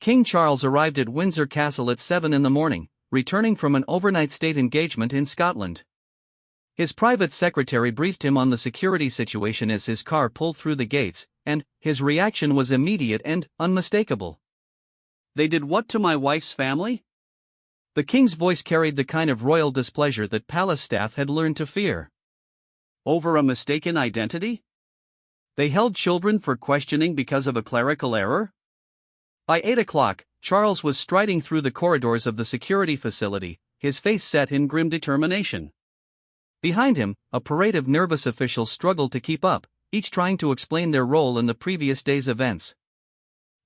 King Charles arrived at Windsor Castle at 7 in the morning, returning from an overnight state engagement in Scotland. His private secretary briefed him on the security situation as his car pulled through the gates, and his reaction was immediate and unmistakable. "They did what to my wife's family?" The king's voice carried the kind of royal displeasure that palace staff had learned to fear. "Over a mistaken identity? They held children for questioning because of a clerical error?" By 8 o'clock, Charles was striding through the corridors of the security facility, his face set in grim determination. Behind him, a parade of nervous officials struggled to keep up, each trying to explain their role in the previous day's events.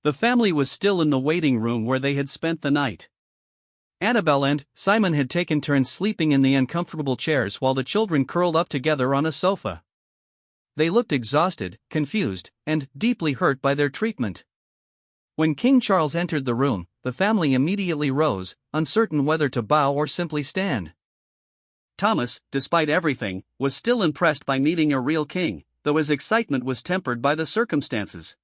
The family was still in the waiting room where they had spent the night. Annabelle and Simon had taken turns sleeping in the uncomfortable chairs while the children curled up together on a sofa. They looked exhausted, confused, and deeply hurt by their treatment. When King Charles entered the room, the family immediately rose, uncertain whether to bow or simply stand. Thomas, despite everything, was still impressed by meeting a real king, though his excitement was tempered by the circumstances.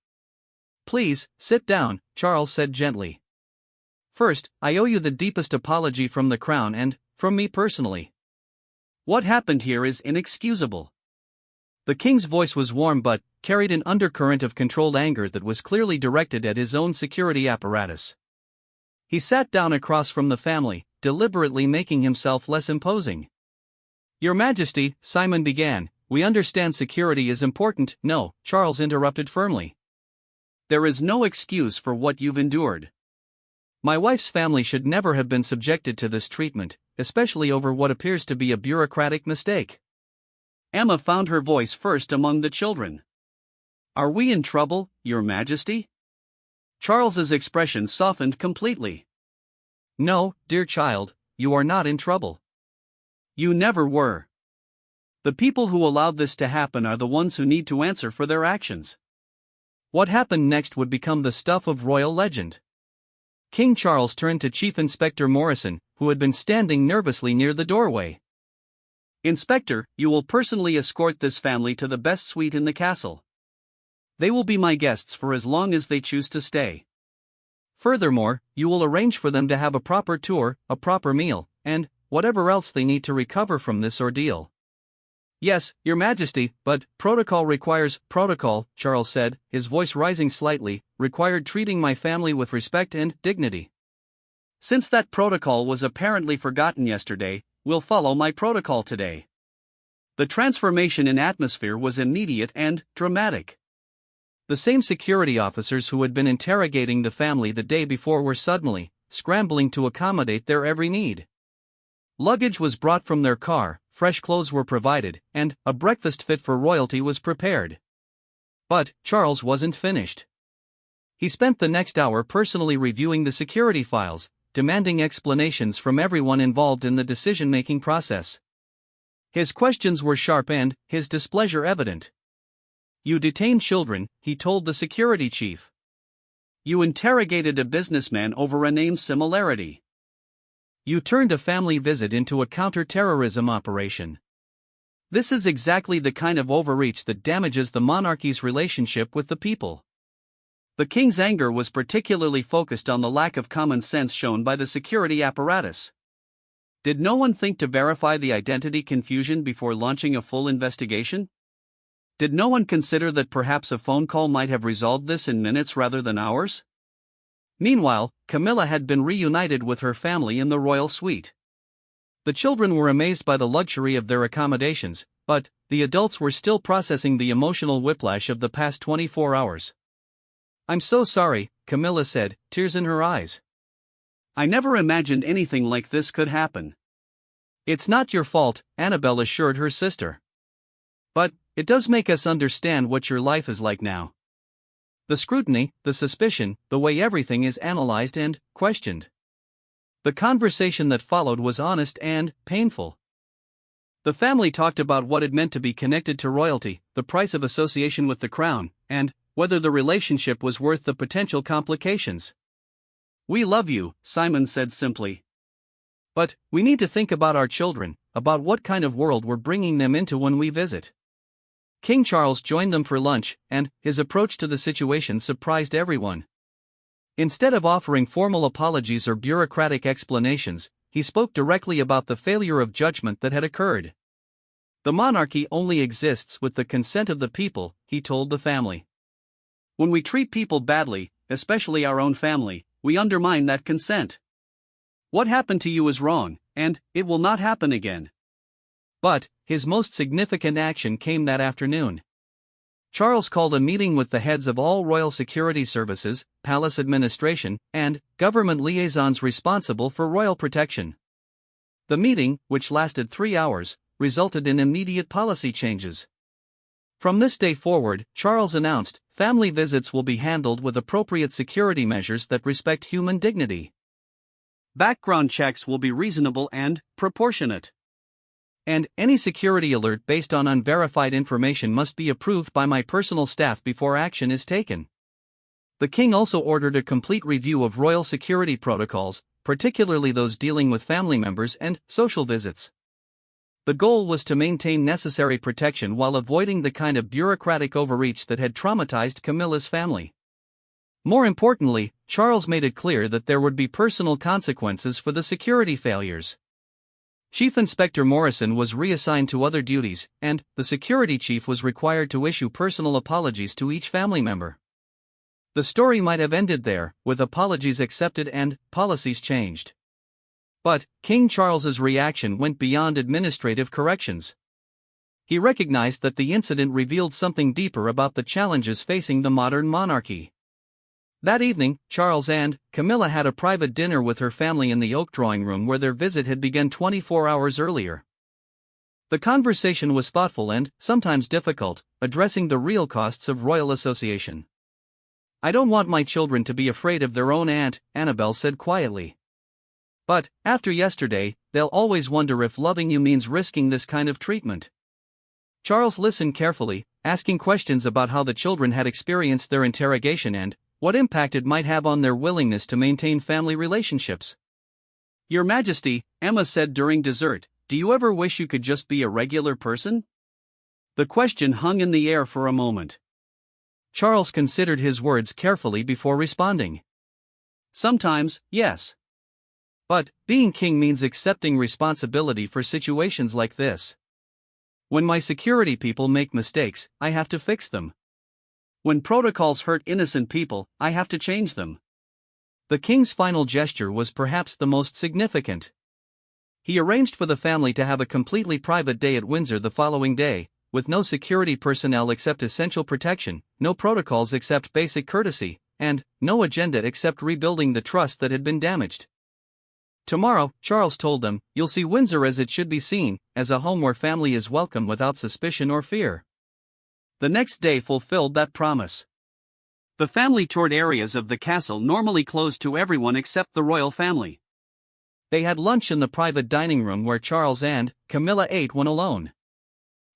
"Please, sit down," Charles said gently. "First, I owe you the deepest apology from the crown and from me personally. What happened here is inexcusable." The king's voice was warm but carried an undercurrent of controlled anger that was clearly directed at his own security apparatus. He sat down across from the family, deliberately making himself less imposing. "Your Majesty," Simon began, "we understand security is important." "No," Charles interrupted firmly. "There is no excuse for what you've endured. My wife's family should never have been subjected to this treatment, especially over what appears to be a bureaucratic mistake." Emma found her voice first among the children. "Are we in trouble, Your Majesty?" Charles's expression softened completely. "No, dear child, you are not in trouble. You never were. The people who allowed this to happen are the ones who need to answer for their actions." What happened next would become the stuff of royal legend. King Charles turned to Chief Inspector Morrison, who had been standing nervously near the doorway. "Inspector, you will personally escort this family to the best suite in the castle. They will be my guests for as long as they choose to stay. Furthermore, you will arrange for them to have a proper tour, a proper meal, and whatever else they need to recover from this ordeal." "Yes, Your Majesty, but protocol requires protocol," Charles said, his voice rising slightly, "required treating my family with respect and dignity. Since that protocol was apparently forgotten yesterday, we'll follow my protocol today." The transformation in atmosphere was immediate and dramatic. The same security officers who had been interrogating the family the day before were suddenly scrambling to accommodate their every need. Luggage was brought from their car, fresh clothes were provided, and a breakfast fit for royalty was prepared. But Charles wasn't finished. He spent the next hour personally reviewing the security files, demanding explanations from everyone involved in the decision-making process. His questions were sharp and his displeasure evident. "You detained children," he told the security chief. "You interrogated a businessman over a name similarity. You turned a family visit into a counter-terrorism operation. This is exactly the kind of overreach that damages the monarchy's relationship with the people." The king's anger was particularly focused on the lack of common sense shown by the security apparatus. Did no one think to verify the identity confusion before launching a full investigation? Did no one consider that perhaps a phone call might have resolved this in minutes rather than hours? Meanwhile, Camilla had been reunited with her family in the royal suite. The children were amazed by the luxury of their accommodations, but the adults were still processing the emotional whiplash of the past 24 hours. "I'm so sorry," Camilla said, tears in her eyes. "I never imagined anything like this could happen." "It's not your fault," Annabelle assured her sister. "But it does make us understand what your life is like now. The scrutiny, the suspicion, the way everything is analyzed and questioned." The conversation that followed was honest and painful. The family talked about what it meant to be connected to royalty, the price of association with the crown, and whether the relationship was worth the potential complications. "We love you," Simon said simply. "But we need to think about our children, about what kind of world we're bringing them into when we visit." King Charles joined them for lunch, and his approach to the situation surprised everyone. Instead of offering formal apologies or bureaucratic explanations, he spoke directly about the failure of judgment that had occurred. The monarchy only exists with the consent of the people, he told the family. When we treat people badly, especially our own family, we undermine that consent. What happened to you is wrong, and it will not happen again. But his most significant action came that afternoon. Charles called a meeting with the heads of all royal security services, palace administration, and government liaisons responsible for royal protection. The meeting, which lasted 3 hours, resulted in immediate policy changes. From this day forward, Charles announced, family visits will be handled with appropriate security measures that respect human dignity. Background checks will be reasonable and proportionate. And any security alert based on unverified information must be approved by my personal staff before action is taken. The king also ordered a complete review of royal security protocols, particularly those dealing with family members and social visits. The goal was to maintain necessary protection while avoiding the kind of bureaucratic overreach that had traumatized Camilla's family. More importantly, Charles made it clear that there would be personal consequences for the security failures. Chief Inspector Morrison was reassigned to other duties, and the security chief was required to issue personal apologies to each family member. The story might have ended there, with apologies accepted and policies changed. But King Charles's reaction went beyond administrative corrections. He recognized that the incident revealed something deeper about the challenges facing the modern monarchy. That evening, Charles and Camilla had a private dinner with her family in the oak drawing room where their visit had begun 24 hours earlier. The conversation was thoughtful and, sometimes difficult, addressing the real costs of royal association. I don't want my children to be afraid of their own aunt, Annabelle said quietly. But, after yesterday, they'll always wonder if loving you means risking this kind of treatment. Charles listened carefully, asking questions about how the children had experienced their interrogation and what impact it might have on their willingness to maintain family relationships. Your Majesty, Emma said during dessert, do you ever wish you could just be a regular person? The question hung in the air for a moment. Charles considered his words carefully before responding. Sometimes, yes. But being king means accepting responsibility for situations like this. When my security people make mistakes, I have to fix them. When protocols hurt innocent people, I have to change them. The king's final gesture was perhaps the most significant. He arranged for the family to have a completely private day at Windsor the following day, with no security personnel except essential protection, no protocols except basic courtesy, and no agenda except rebuilding the trust that had been damaged. Tomorrow, Charles told them, you'll see Windsor as it should be seen, as a home where family is welcome without suspicion or fear. The next day fulfilled that promise. The family toured areas of the castle normally closed to everyone except the royal family. They had lunch in the private dining room where Charles and Camilla ate when alone.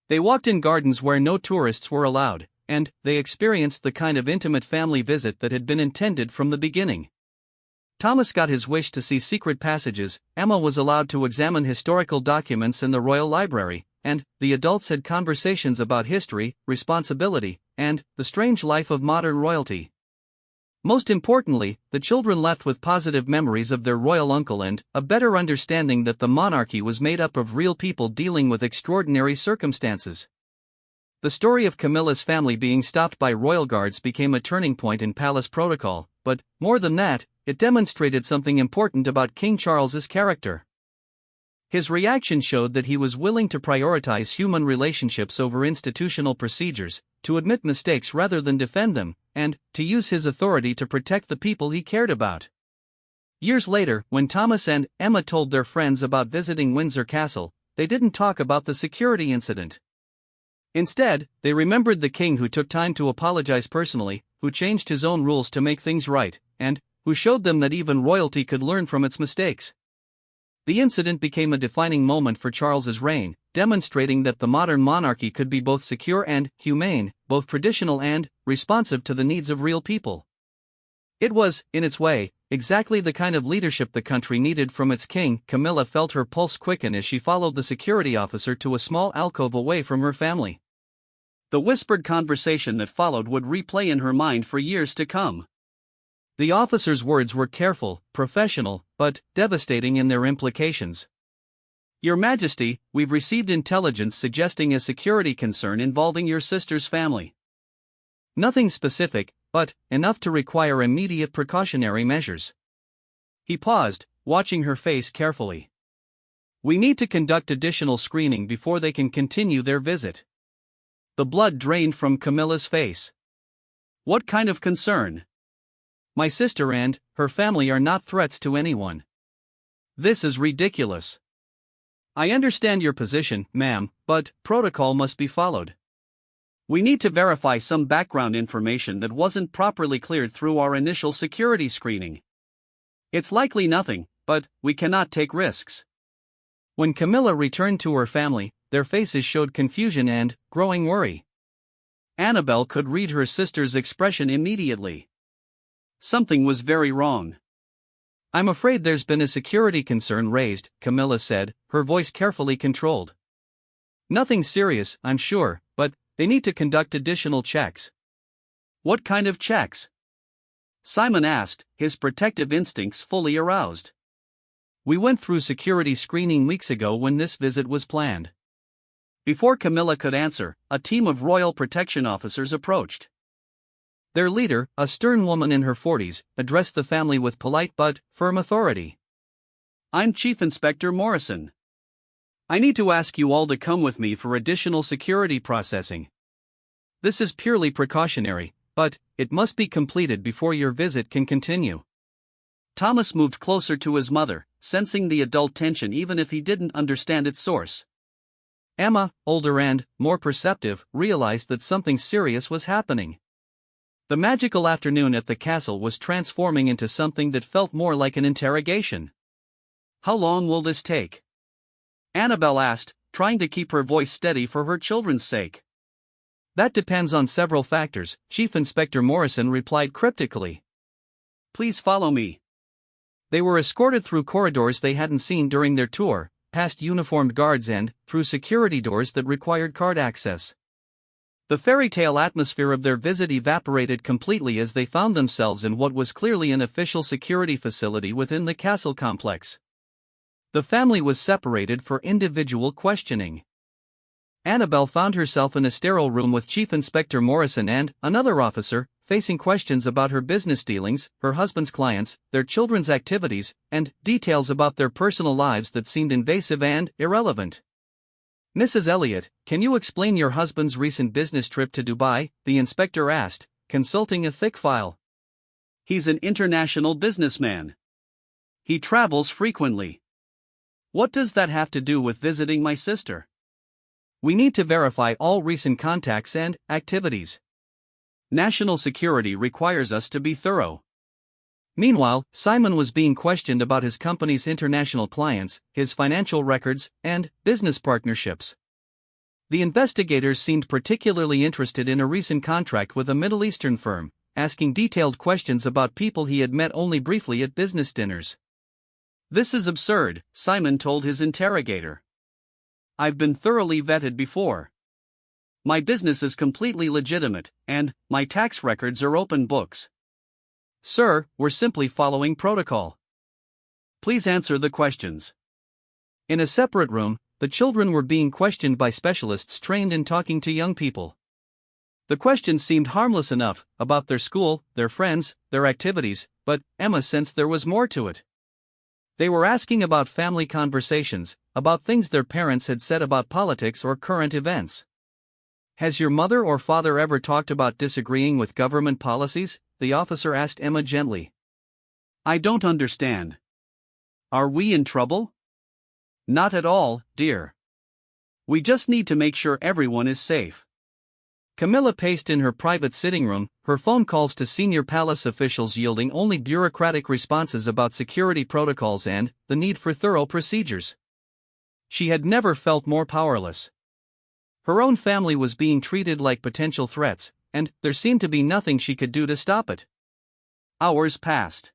They walked in gardens where no tourists were allowed, and they experienced the kind of intimate family visit that had been intended from the beginning. Thomas got his wish to see secret passages, Emma was allowed to examine historical documents in the royal library, and the adults had conversations about history, responsibility, and the strange life of modern royalty. Most importantly, the children left with positive memories of their royal uncle and a better understanding that the monarchy was made up of real people dealing with extraordinary circumstances. The story of Camilla's family being stopped by royal guards became a turning point in palace protocol, but, more than that, it demonstrated something important about King Charles's character. His reaction showed that he was willing to prioritize human relationships over institutional procedures, to admit mistakes rather than defend them, and to use his authority to protect the people he cared about. Years later, when Thomas and Emma told their friends about visiting Windsor Castle, they didn't talk about the security incident. Instead, they remembered the king who took time to apologize personally, who changed his own rules to make things right, and who showed them that even royalty could learn from its mistakes. The incident became a defining moment for Charles's reign, demonstrating that the modern monarchy could be both secure and humane, both traditional and responsive to the needs of real people. It was, in its way, exactly the kind of leadership the country needed from its king. Camilla felt her pulse quicken as she followed the security officer to a small alcove away from her family. The whispered conversation that followed would replay in her mind for years to come. The officer's words were careful, professional, but devastating in their implications. Your Majesty, we've received intelligence suggesting a security concern involving your sister's family. Nothing specific, but enough to require immediate precautionary measures. He paused, watching her face carefully. We need to conduct additional screening before they can continue their visit. The blood drained from Camilla's face. What kind of concern? My sister and her family are not threats to anyone. This is ridiculous. I understand your position, ma'am, but protocol must be followed. We need to verify some background information that wasn't properly cleared through our initial security screening. It's likely nothing, but we cannot take risks. When Camilla returned to her family, their faces showed confusion and growing worry. Annabelle could read her sister's expression immediately. Something was very wrong. I'm afraid there's been a security concern raised, Camilla said, her voice carefully controlled. Nothing serious, I'm sure, but they need to conduct additional checks. What kind of checks? Simon asked, his protective instincts fully aroused. We went through security screening weeks ago when this visit was planned. Before Camilla could answer, a team of royal protection officers approached. Their leader, a stern woman in her 40s, addressed the family with polite but firm authority. I'm Chief Inspector Morrison. I need to ask you all to come with me for additional security processing. This is purely precautionary, but it must be completed before your visit can continue. Thomas moved closer to his mother, sensing the adult tension even if he didn't understand its source. Emma, older and more perceptive, realized that something serious was happening. The magical afternoon at the castle was transforming into something that felt more like an interrogation. How long will this take? Annabelle asked, trying to keep her voice steady for her children's sake. That depends on several factors, Chief Inspector Morrison replied cryptically. Please follow me. They were escorted through corridors they hadn't seen during their tour, past uniformed guards and through security doors that required card access. The fairy tale atmosphere of their visit evaporated completely as they found themselves in what was clearly an official security facility within the castle complex. The family was separated for individual questioning. Annabelle found herself in a sterile room with Chief Inspector Morrison and another officer, facing questions about her business dealings, her husband's clients, their children's activities, and details about their personal lives that seemed invasive and irrelevant. Mrs. Elliot, can you explain your husband's recent business trip to Dubai? The inspector asked, consulting a thick file. He's an international businessman. He travels frequently. What does that have to do with visiting my sister? We need to verify all recent contacts and activities. National security requires us to be thorough. Meanwhile, Simon was being questioned about his company's international clients, his financial records, and business partnerships. The investigators seemed particularly interested in a recent contract with a Middle Eastern firm, asking detailed questions about people he had met only briefly at business dinners. This is absurd, Simon told his interrogator. I've been thoroughly vetted before. My business is completely legitimate, and my tax records are open books. Sir, we're simply following protocol. Please answer the questions. In a separate room, the children were being questioned by specialists trained in talking to young people. The questions seemed harmless enough, about their school, their friends, their activities, but Emma sensed there was more to it. They were asking about family conversations, about things their parents had said about politics or current events. Has your mother or father ever talked about disagreeing with government policies? The officer asked Emma gently. I don't understand. Are we in trouble? Not at all, dear. We just need to make sure everyone is safe. Camilla paced in her private sitting room, her phone calls to senior palace officials yielding only bureaucratic responses about security protocols and the need for thorough procedures. She had never felt more powerless. Her own family was being treated like potential threats, and there seemed to be nothing she could do to stop it. Hours passed.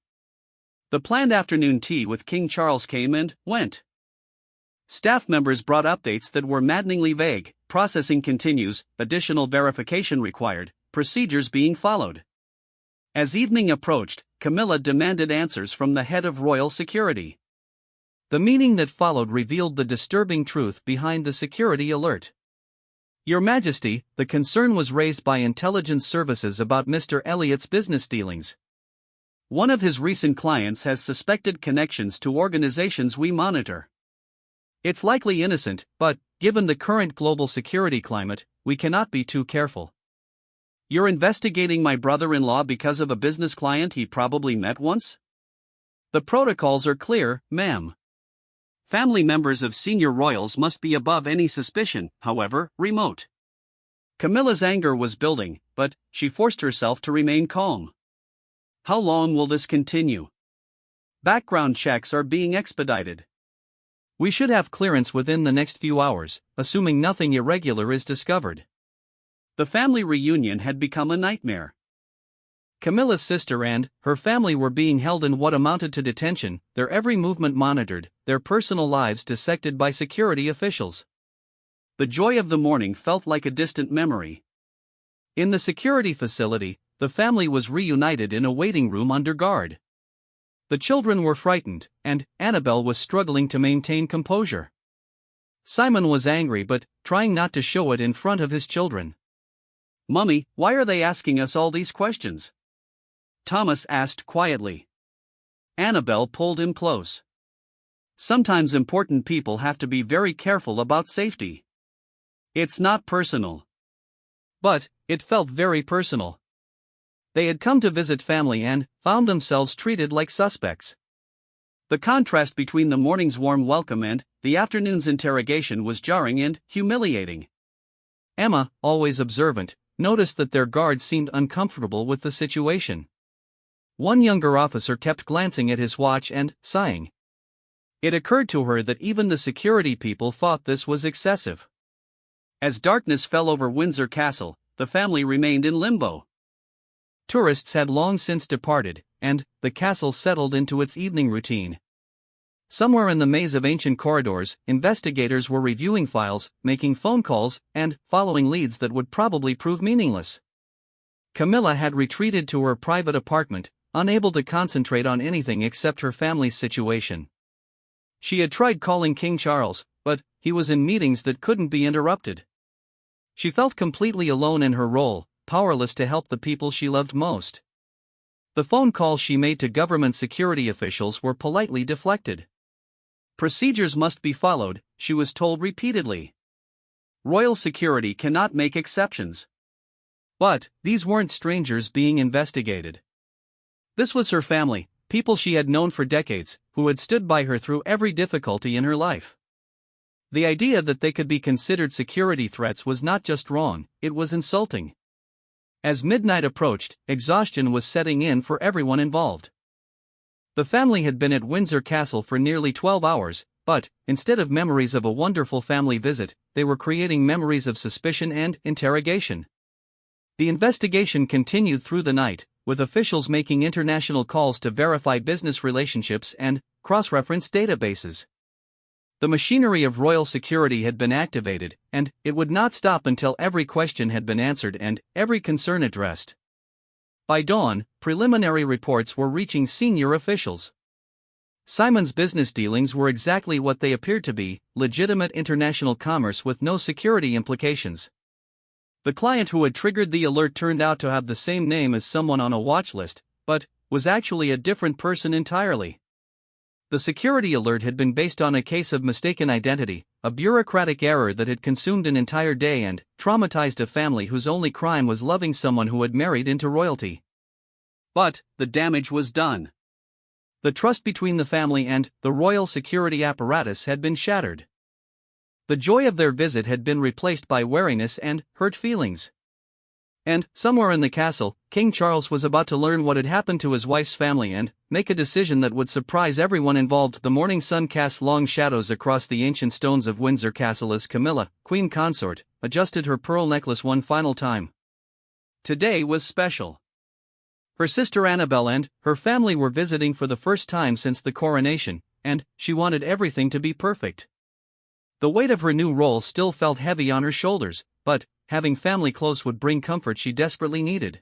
The planned afternoon tea with King Charles came and went. Staff members brought updates that were maddeningly vague: processing continues, additional verification required, procedures being followed. As evening approached, Camilla demanded answers from the head of royal security. The meeting that followed revealed the disturbing truth behind the security alert. Your Majesty, the concern was raised by intelligence services about Mr. Elliot's business dealings. One of his recent clients has suspected connections to organizations we monitor. It's likely innocent, but, given the current global security climate, we cannot be too careful. You're investigating my brother-in-law because of a business client he probably met once? The protocols are clear, ma'am. Family members of senior royals must be above any suspicion, however remote. Camilla's anger was building, but she forced herself to remain calm. How long will this continue? Background checks are being expedited. We should have clearance within the next few hours, assuming nothing irregular is discovered. The family reunion had become a nightmare. Camilla's sister and her family were being held in what amounted to detention, their every movement monitored, their personal lives dissected by security officials. The joy of the morning felt like a distant memory. In the security facility, the family was reunited in a waiting room under guard. The children were frightened, and Annabelle was struggling to maintain composure. Simon was angry but trying not to show it in front of his children. "Mummy, why are they asking us all these questions?" Thomas asked quietly. Annabelle pulled him close. "Sometimes important people have to be very careful about safety. It's not personal." But it felt very personal. They had come to visit family and found themselves treated like suspects. The contrast between the morning's warm welcome and the afternoon's interrogation was jarring and humiliating. Emma, always observant, noticed that their guards seemed uncomfortable with the situation. One younger officer kept glancing at his watch and sighing. It occurred to her that even the security people thought this was excessive. As darkness fell over Windsor Castle, the family remained in limbo. Tourists had long since departed, and the castle settled into its evening routine. Somewhere in the maze of ancient corridors, investigators were reviewing files, making phone calls, and following leads that would probably prove meaningless. Camilla had retreated to her private apartment, unable to concentrate on anything except her family's situation. She had tried calling King Charles, but he was in meetings that couldn't be interrupted. She felt completely alone in her role, powerless to help the people she loved most. The phone calls she made to government security officials were politely deflected. Procedures must be followed, she was told repeatedly. Royal security cannot make exceptions. But these weren't strangers being investigated. This was her family, people she had known for decades, who had stood by her through every difficulty in her life. The idea that they could be considered security threats was not just wrong, it was insulting. As midnight approached, exhaustion was setting in for everyone involved. The family had been at Windsor Castle for nearly 12 hours, but, instead of memories of a wonderful family visit, they were creating memories of suspicion and interrogation. The investigation continued through the night, with officials making international calls to verify business relationships and cross-reference databases. The machinery of royal security had been activated, and it would not stop until every question had been answered and every concern addressed. By dawn, preliminary reports were reaching senior officials. Simon's business dealings were exactly what they appeared to be, legitimate international commerce with no security implications. The client who had triggered the alert turned out to have the same name as someone on a watch list, but was actually a different person entirely. The security alert had been based on a case of mistaken identity, a bureaucratic error that had consumed an entire day and traumatized a family whose only crime was loving someone who had married into royalty. But the damage was done. The trust between the family and the royal security apparatus had been shattered. The joy of their visit had been replaced by wariness and hurt feelings. And, somewhere in the castle, King Charles was about to learn what had happened to his wife's family and make a decision that would surprise everyone involved. The morning sun cast long shadows across the ancient stones of Windsor Castle as Camilla, queen consort, adjusted her pearl necklace one final time. Today was special. Her sister Annabelle and her family were visiting for the first time since the coronation, and she wanted everything to be perfect. The weight of her new role still felt heavy on her shoulders, but having family close would bring comfort she desperately needed.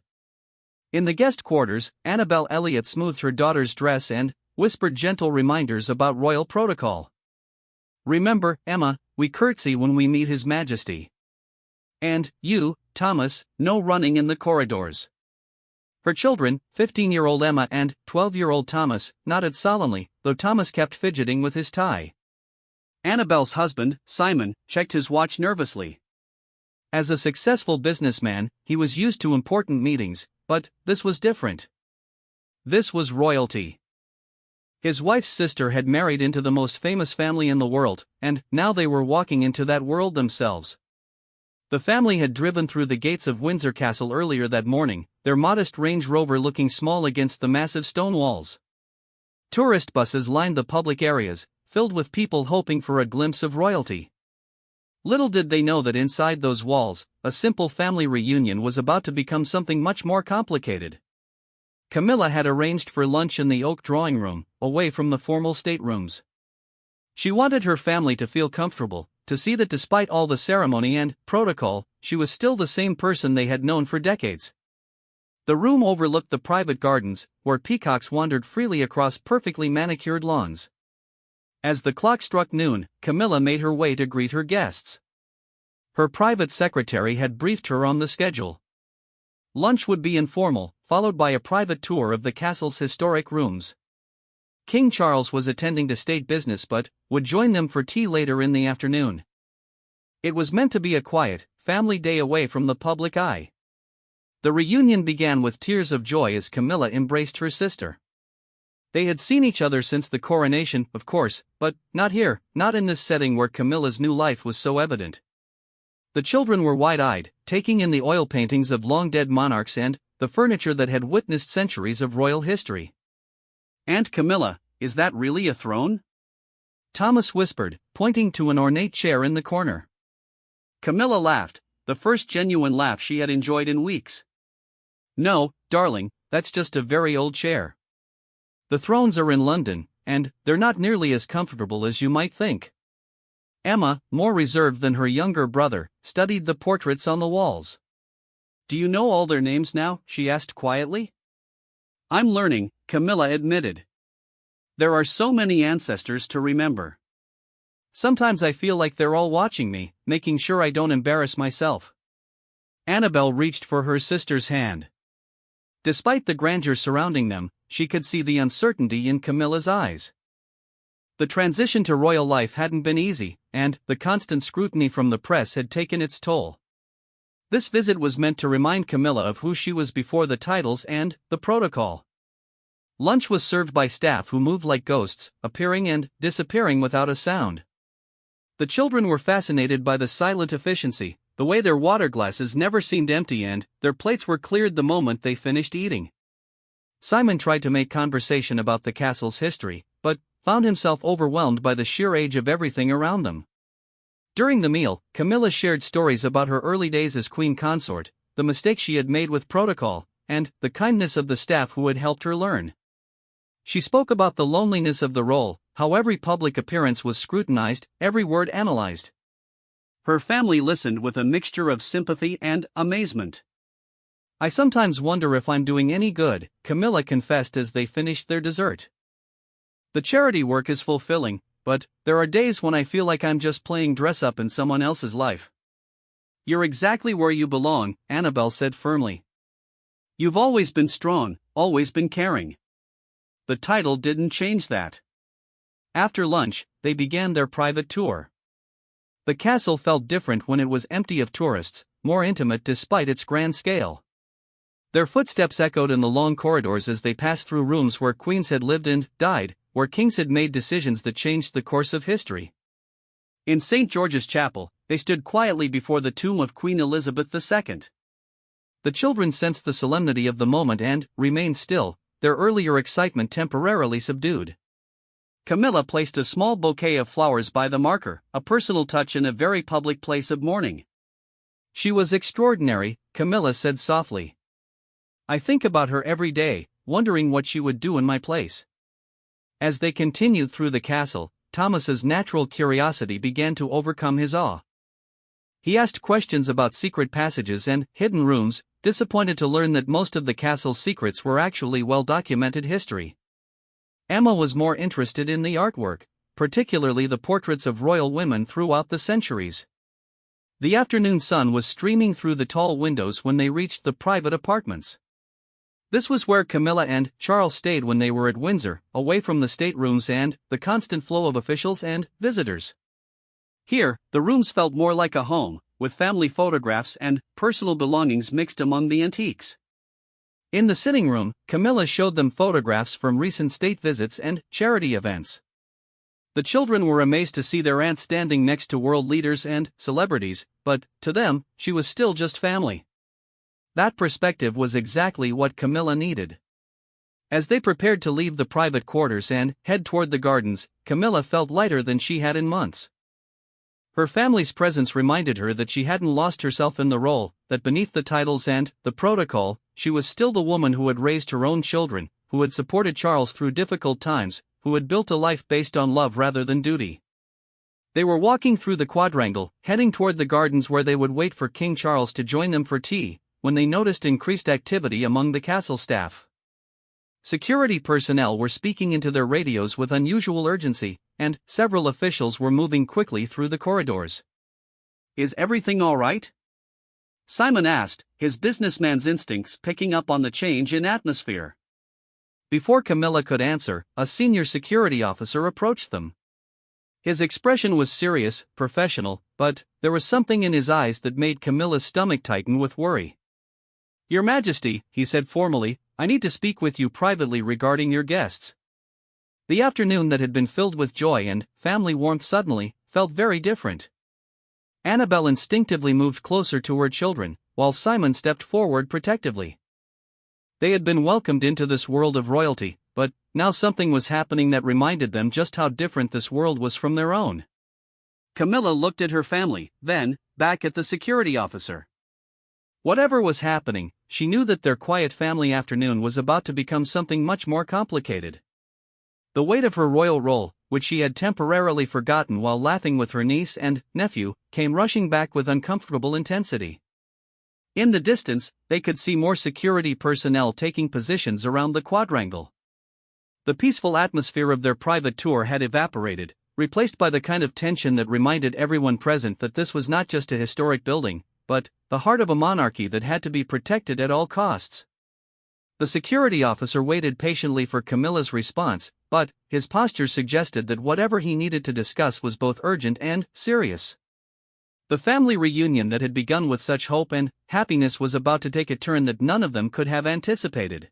In the guest quarters, Annabel Elliot smoothed her daughter's dress and whispered gentle reminders about royal protocol. "Remember, Emma, we curtsy when we meet His Majesty. And you, Thomas, no running in the corridors." Her children, 15-year-old Emma and 12-year-old Thomas, nodded solemnly, though Thomas kept fidgeting with his tie. Annabel's husband, Simon, checked his watch nervously. As a successful businessman, he was used to important meetings, but this was different. This was royalty. His wife's sister had married into the most famous family in the world, and now they were walking into that world themselves. The family had driven through the gates of Windsor Castle earlier that morning, their modest Range Rover looking small against the massive stone walls. Tourist buses lined the public areas, filled with people hoping for a glimpse of royalty. Little did they know that inside those walls, a simple family reunion was about to become something much more complicated. Camilla had arranged for lunch in the oak drawing room, away from the formal staterooms. She wanted her family to feel comfortable, to see that despite all the ceremony and protocol, she was still the same person they had known for decades. The room overlooked the private gardens, where peacocks wandered freely across perfectly manicured lawns. As the clock struck noon, Camilla made her way to greet her guests. Her private secretary had briefed her on the schedule. Lunch would be informal, followed by a private tour of the castle's historic rooms. King Charles was attending to state business but would join them for tea later in the afternoon. It was meant to be a quiet, family day away from the public eye. The reunion began with tears of joy as Camilla embraced her sister. They had seen each other since the coronation, of course, but not here, not in this setting where Camilla's new life was so evident. The children were wide-eyed, taking in the oil paintings of long-dead monarchs and the furniture that had witnessed centuries of royal history. "Aunt Camilla, is that really a throne?" Thomas whispered, pointing to an ornate chair in the corner. Camilla laughed, the first genuine laugh she had enjoyed in weeks. "No, darling, that's just a very old chair. The thrones are in London, and they're not nearly as comfortable as you might think." Emma, more reserved than her younger brother, studied the portraits on the walls. "Do you know all their names now?" she asked quietly. "I'm learning," Camilla admitted. "There are so many ancestors to remember. Sometimes I feel like they're all watching me, making sure I don't embarrass myself." Annabel reached for her sister's hand. Despite the grandeur surrounding them, she could see the uncertainty in Camilla's eyes. The transition to royal life hadn't been easy, and the constant scrutiny from the press had taken its toll. This visit was meant to remind Camilla of who she was before the titles and the protocol. Lunch was served by staff who moved like ghosts, appearing and disappearing without a sound. The children were fascinated by the silent efficiency, the way their water glasses never seemed empty and their plates were cleared the moment they finished eating. Simon tried to make conversation about the castle's history, but found himself overwhelmed by the sheer age of everything around them. During the meal, Camilla shared stories about her early days as queen consort, the mistakes she had made with protocol, and the kindness of the staff who had helped her learn. She spoke about the loneliness of the role, how every public appearance was scrutinized, every word analyzed. Her family listened with a mixture of sympathy and amazement. "I sometimes wonder if I'm doing any good," Camilla confessed as they finished their dessert. "The charity work is fulfilling, but there are days when I feel like I'm just playing dress-up in someone else's life." "You're exactly where you belong," Annabel said firmly. "You've always been strong, always been caring. The title didn't change that." After lunch, they began their private tour. The castle felt different when it was empty of tourists, more intimate despite its grand scale. Their footsteps echoed in the long corridors as they passed through rooms where queens had lived and died, where kings had made decisions that changed the course of history. In St. George's Chapel, they stood quietly before the tomb of Queen Elizabeth II. The children sensed the solemnity of the moment and remained still, their earlier excitement temporarily subdued. Camilla placed a small bouquet of flowers by the marker, a personal touch in a very public place of mourning. "She was extraordinary," Camilla said softly. "I think about her every day, wondering what she would do in my place." As they continued through the castle, Thomas's natural curiosity began to overcome his awe. He asked questions about secret passages and hidden rooms, disappointed to learn that most of the castle's secrets were actually well-documented history. Emma was more interested in the artwork, particularly the portraits of royal women throughout the centuries. The afternoon sun was streaming through the tall windows when they reached the private apartments. This was where Camilla and Charles stayed when they were at Windsor, away from the staterooms and the constant flow of officials and visitors. Here, the rooms felt more like a home, with family photographs and personal belongings mixed among the antiques. In the sitting room, Camilla showed them photographs from recent state visits and charity events. The children were amazed to see their aunt standing next to world leaders and celebrities, but, to them, she was still just family. That perspective was exactly what Camilla needed. As they prepared to leave the private quarters and head toward the gardens, Camilla felt lighter than she had in months. Her family's presence reminded her that she hadn't lost herself in the role, that beneath the titles and the protocol, she was still the woman who had raised her own children, who had supported Charles through difficult times, who had built a life based on love rather than duty. They were walking through the quadrangle, heading toward the gardens where they would wait for King Charles to join them for tea, when they noticed increased activity among the castle staff. Security personnel were speaking into their radios with unusual urgency, and several officials were moving quickly through the corridors. "Is everything all right?" Simon asked, his businessman's instincts picking up on the change in atmosphere. Before Camilla could answer, a senior security officer approached them. His expression was serious, professional, but there was something in his eyes that made Camilla's stomach tighten with worry. "Your Majesty," he said formally, "I need to speak with you privately regarding your guests." The afternoon that had been filled with joy and family warmth suddenly felt very different. Annabelle instinctively moved closer to her children, while Simon stepped forward protectively. They had been welcomed into this world of royalty, but now something was happening that reminded them just how different this world was from their own. Camilla looked at her family, then back at the security officer. Whatever was happening, she knew that their quiet family afternoon was about to become something much more complicated. The weight of her royal role, which she had temporarily forgotten while laughing with her niece and nephew, came rushing back with uncomfortable intensity. In the distance, they could see more security personnel taking positions around the quadrangle. The peaceful atmosphere of their private tour had evaporated, replaced by the kind of tension that reminded everyone present that this was not just a historic building, but the heart of a monarchy that had to be protected at all costs. The security officer waited patiently for Camilla's response, but his posture suggested that whatever he needed to discuss was both urgent and serious. The family reunion that had begun with such hope and happiness was about to take a turn that none of them could have anticipated.